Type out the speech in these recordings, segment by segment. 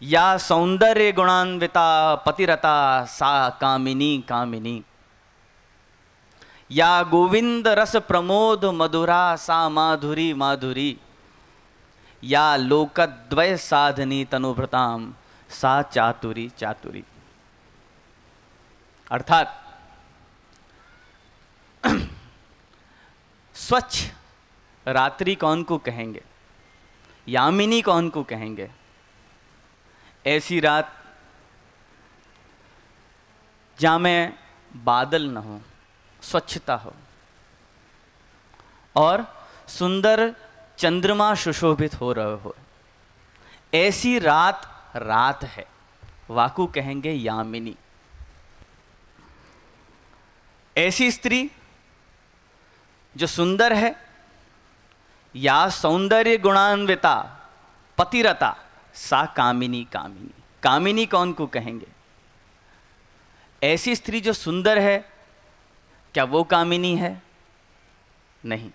या सौंदर्य गुणान्विता पतिरता सा कामिनी कामिनी, या गोविंद रस प्रमोद मधुरा सा माधुरी माधुरी, या लोकद्वय साधनी तनुभृताम सा चातुरी चातुरी। अर्थात स्वच्छ रात्रि कौन को कहेंगे, यामिनी कौन को कहेंगे? ऐसी रात जहां में बादल न हो, स्वच्छता हो और सुंदर चंद्रमा सुशोभित हो रहे हो, ऐसी रात रात है, वाकु कहेंगे यामिनी। ऐसी स्त्री जो सुंदर है, या सौंदर्य गुणान्विता पतिरता सा कामिनी कामिनी। कामिनी कौन को कहेंगे? ऐसी स्त्री जो सुंदर है, क्या वो कामिनी है? नहीं।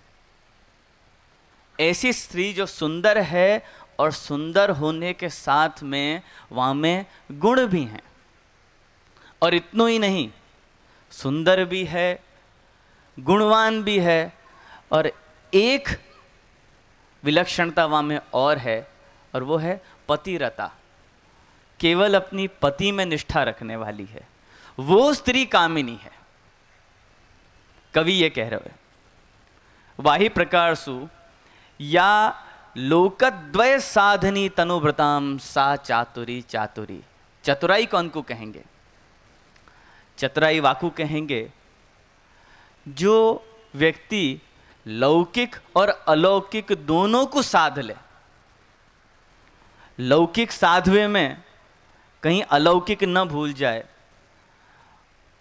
ऐसी स्त्री जो सुंदर है और सुंदर होने के साथ में वहां में गुण भी हैं, और इतना ही नहीं, सुंदर भी है, गुणवान भी है, और एक विलक्षणता वहां में और है, और वो है पतिरता, केवल अपनी पति में निष्ठा रखने वाली है, वो स्त्री कामिनी है। कवि ये कह रहे हैं, वाही प्रकार सु या लोकद्वय साधनी तनुभृताम सा चातुरी चातुरी। चतुराई कौन को कहेंगे? चतुराई वाकु कहेंगे जो व्यक्ति लौकिक और अलौकिक दोनों को साध ले। लौकिक साधवे में कहीं अलौकिक न भूल जाए,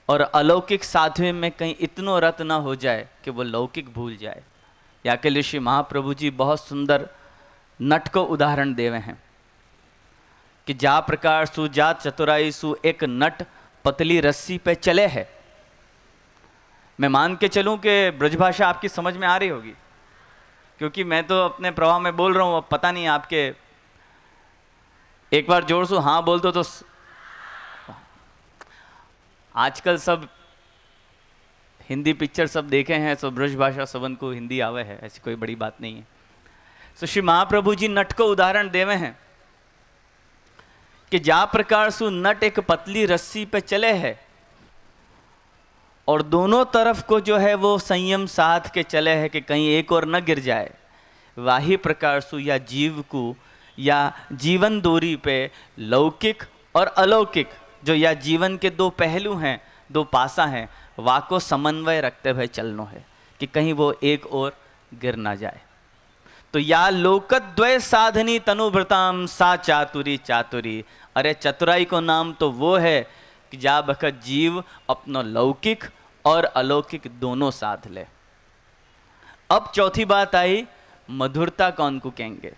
और अलौकिक साधवे में कहीं इतनो रत न हो जाए कि वो लौकिक भूल जाए। या के लिए श्री महाप्रभु जी बहुत सुंदर नट को उदाहरण देवे हैं कि जा प्रकार सु जा चतुराई सु एक नट पतली रस्सी पे चले है। मैं मान के चलूं कि ब्रजभाषा आपकी समझ में आ रही होगी, क्योंकि मैं तो अपने प्रवाह में बोल रहा हूं, अब पता नहीं आपके एक बार जोर से हाँ बोल दो तो आजकल सब हिंदी पिक्चर सब देखे हैं, तो ब्रजभाषा सबन को हिंदी आवे है, ऐसी कोई बड़ी बात नहीं है। तो श्री महाप्रभु जी नट को उदाहरण देवे हैं कि जा प्रकार सु नट एक पतली रस्सी पे चले है और दोनों तरफ को जो है वो संयम साध के चले है कि कहीं एक और न गिर जाए, वाही प्रकार सु या जीव को या जीवन दूरी पे लौकिक और अलौकिक जो या जीवन के दो पहलू हैं, दो पासा हैं, वाको समन्वय रखते हुए चलनो है कि कहीं वो एक और गिर ना जाए। तो या लोकद्वय साधनी तनुभृताम सा चातुरी चातुरी। अरे चतुराई को नाम तो वो है कि जा बखत जीव अपनो लौकिक और अलौकिक दोनों साध ले। अब चौथी बात आई, मधुरता कौन को कहेंगे?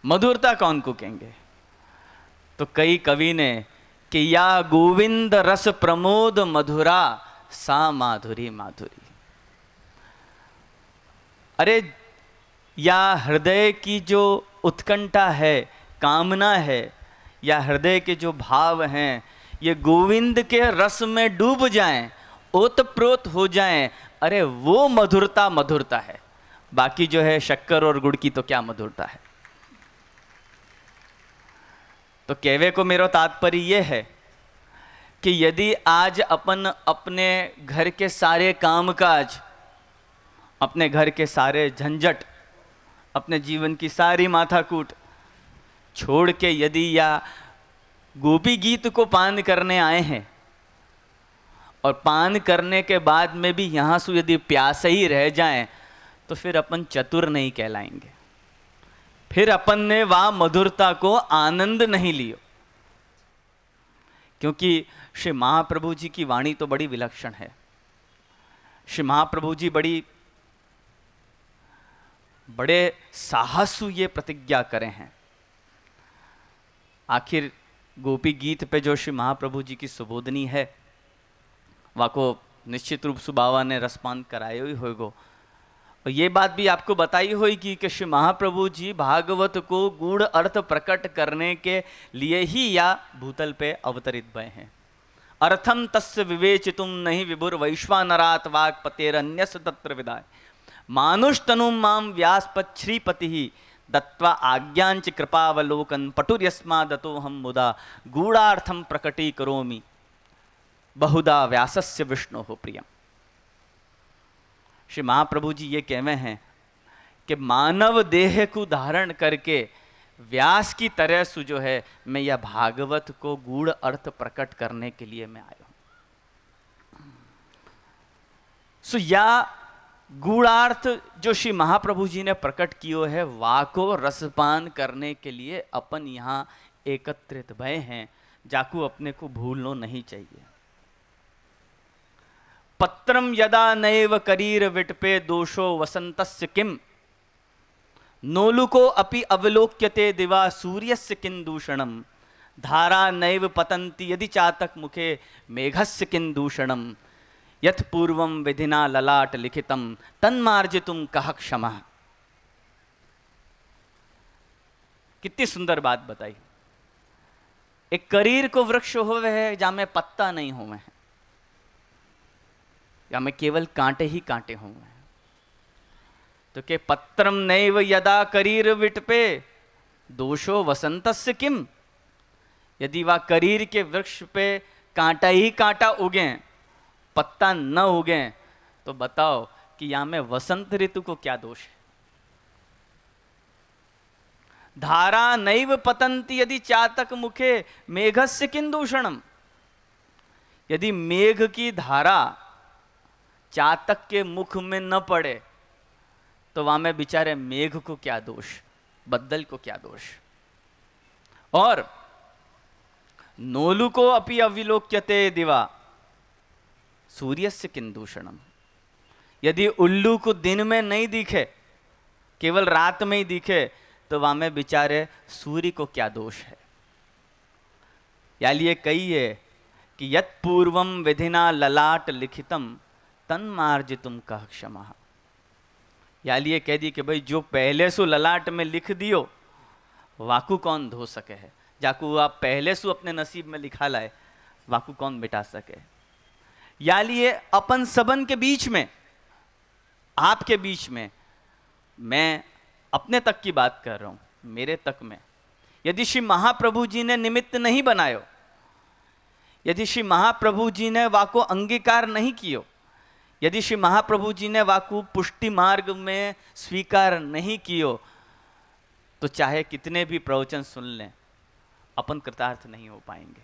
मधुरता कौन को कहेंगे? तो कई कवि ने कि या गोविंद रस प्रमोद मधुरा सा माधुरी माधुरी। अरे या हृदय की जो उत्कंठा है, कामना है, या हृदय के जो भाव हैं, ये गोविंद के रस में डूब जाएं, ओतप्रोत हो जाएं, अरे वो मधुरता मधुरता है। बाकी जो है शक्कर और गुड़ की तो क्या मधुरता है। तो कहवे को मेरा तात्पर्य यह है कि यदि आज अपन अपने घर के सारे कामकाज, अपने घर के सारे झंझट, अपने जीवन की सारी माथाकूट छोड़ के यदि या गोपी गीत को पान करने आए हैं और पान करने के बाद में भी यहाँ से यदि प्यासे ही रह जाएं, तो फिर अपन चतुर नहीं कहलाएंगे, फिर अपन ने वह मधुरता को आनंद नहीं लियो। क्योंकि श्री महाप्रभु जी की वाणी तो बड़ी विलक्षण है। श्री महाप्रभु जी बड़े साहसु ये प्रतिज्ञा करे हैं। आखिर गोपी गीत पे जो श्री महाप्रभु जी की सुबोधनी है, वाको निश्चित रूप से बाबा ने रसपान करायो ही होगो, और ये बात भी आपको बताई हुई कि श्री महाप्रभु जी भागवत को गूढ़ अर्थ प्रकट करने के लिए ही या भूतल पे अवतरित भय हैं। अर्थम तस्य विवेचितुम नहीं विभुर वैश्वानरात वाक्पतेरन्यस्य तत्र विदाय मानुष तनुम माम व्यासपत श्रीपति दत्वा आज्ञांच कृपावलोकन पटुर्यस्मादतो हम मुदा गूढ़ार्थम प्रकटी करोमि बहुधा व्यासस्य विष्णु हो प्रियम। श्री महाप्रभु जी ये कहवे हैं कि मानव देह को धारण करके व्यास की तरह से जो है मैं यह भागवत को गूढ़ अर्थ प्रकट करने के लिए मैं आया हूं। सो या गूढ़ार्थ जो श्री महाप्रभु जी ने प्रकट कियो है वाको रसपान करने के लिए अपन यहां एकत्रित भय हैं, जाकू अपने को भूलना नहीं चाहिए। पत्रम यदा नैव करीर विटपे दोषो वसंतस्य किम नोलुको अपि अवलोक्यते दिवा सूर्यस्य किं दूषणम धारा नैव पतंति यदि चातक मुखे मेघस्य किं दूषणम यथ पूर्वम विधिना ललाट लिखितम तन्मार्जितुम कह क्षमा। कितनी सुंदर बात बताई। एक करीर को वृक्ष होवे है जहां में पत्ता नहीं होवे हैं, या में केवल कांटे ही कांटे होवे हैं। तो के पत्रम नैव यदा करीर विटपे दोषो वसंतस्य किम, यदि वह करीर के वृक्ष पे कांटा ही कांटा उगे पत्ता न उगे तो बताओ कि यहां में वसंत ऋतु को क्या दोष है। धारा नैव पतंती यदि चातक मुखे मेघस्य किं दूषणम, यदि मेघ की धारा चातक के मुख में न पड़े तो वहां में बेचारे मेघ को क्या दोष, बद्दल को क्या दोष। और नोलु को अपि अविलोक्यते दिवा सूर्यस्य किं दूषणम, यदि उल्लू को दिन में नहीं दिखे केवल रात में ही दिखे तो वहां में बेचारे सूर्य को क्या दोष है। या लिए कही है कि यत् पूर्वम विधिना ललाट लिखितम तन्मार्जितुम कह क्षमा। या लिए कह दी कि भाई जो पहले सु ललाट में लिख दियो वाकू कौन धो सके है, जाकू आप पहले सु अपने नसीब में लिखा लाए वाकू कौन मिटा सके। या लिए अपन सबन के बीच में, आपके बीच में, मैं अपने तक की बात कर रहा हूं, मेरे तक में यदि श्री महाप्रभु जी ने निमित्त नहीं बनायो, यदि श्री महाप्रभु जी ने वाको अंगीकार नहीं कियो, यदि श्री महाप्रभु जी ने वाकू पुष्टि मार्ग में स्वीकार नहीं कियो, तो चाहे कितने भी प्रवचन सुन लें अपन कृतार्थ नहीं हो पाएंगे।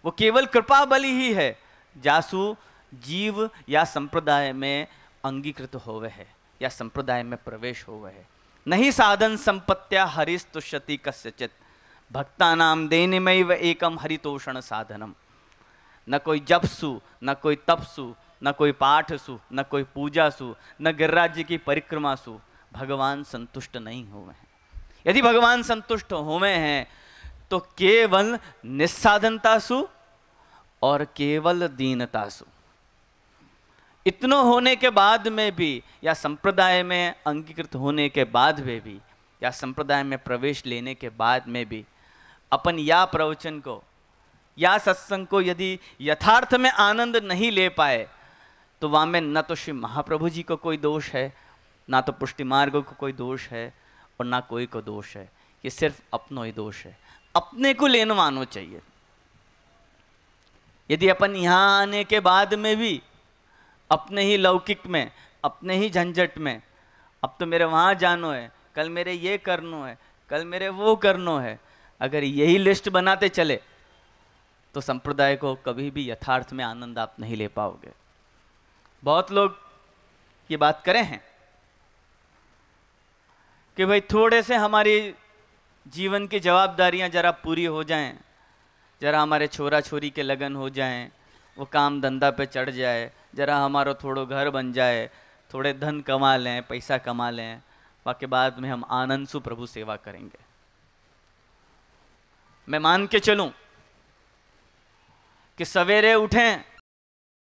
वो केवल कृपा बलि ही है जासु जीव या संप्रदाय में अंगीकृत होवे है या संप्रदाय में प्रवेश होवे है। नहीं साधन संपत्त्या हरिस तुष्यति कस्यचित भक्तानाम देनिमैव एकम हरितोषण साधनम। न कोई जपसु, न कोई तपसु, न कोई पाठसु, न कोई पूजासु, न गिरिराज की परिक्रमा सु भगवान संतुष्ट नहीं हुए हैं। यदि भगवान संतुष्ट हुए हैं तो केवल निस्साधनता सु और केवल दीनता सु, इतनो होने के बाद में भी या संप्रदाय में अंगीकृत होने के बाद में भी या संप्रदाय में प्रवेश लेने के बाद में भी अपन या प्रवचन को या सत्संग को यदि यथार्थ में आनंद नहीं ले पाए तो वहां में न तो श्री महाप्रभु जी को कोई दोष है, ना तो पुष्टि मार्ग को कोई दोष है और ना कोई को दोष है। ये सिर्फ अपनो ही दोष है, अपने को लेना मानो चाहिए। यदि अपन यहां आने के बाद में भी अपने ही लौकिक में, अपने ही झंझट में, अब तो मेरे वहां जानो है, कल मेरे ये करनो है, कल मेरे वो करनो है, अगर यही लिस्ट बनाते चले तो संप्रदाय को कभी भी यथार्थ में आनंद आप नहीं ले पाओगे। बहुत लोग ये बात करे हैं कि भाई थोड़े से हमारी जीवन की जवाबदारियां जरा पूरी हो जाएं, जरा हमारे छोरा छोरी के लगन हो जाएं, वो काम धंधा पे चढ़ जाए, जरा हमारा थोड़ो घर बन जाए, थोड़े धन कमा लें, पैसा कमा लें, बाकी बाद में हम आनंद से प्रभु सेवा करेंगे। मैं मान के चलूं कि सवेरे उठें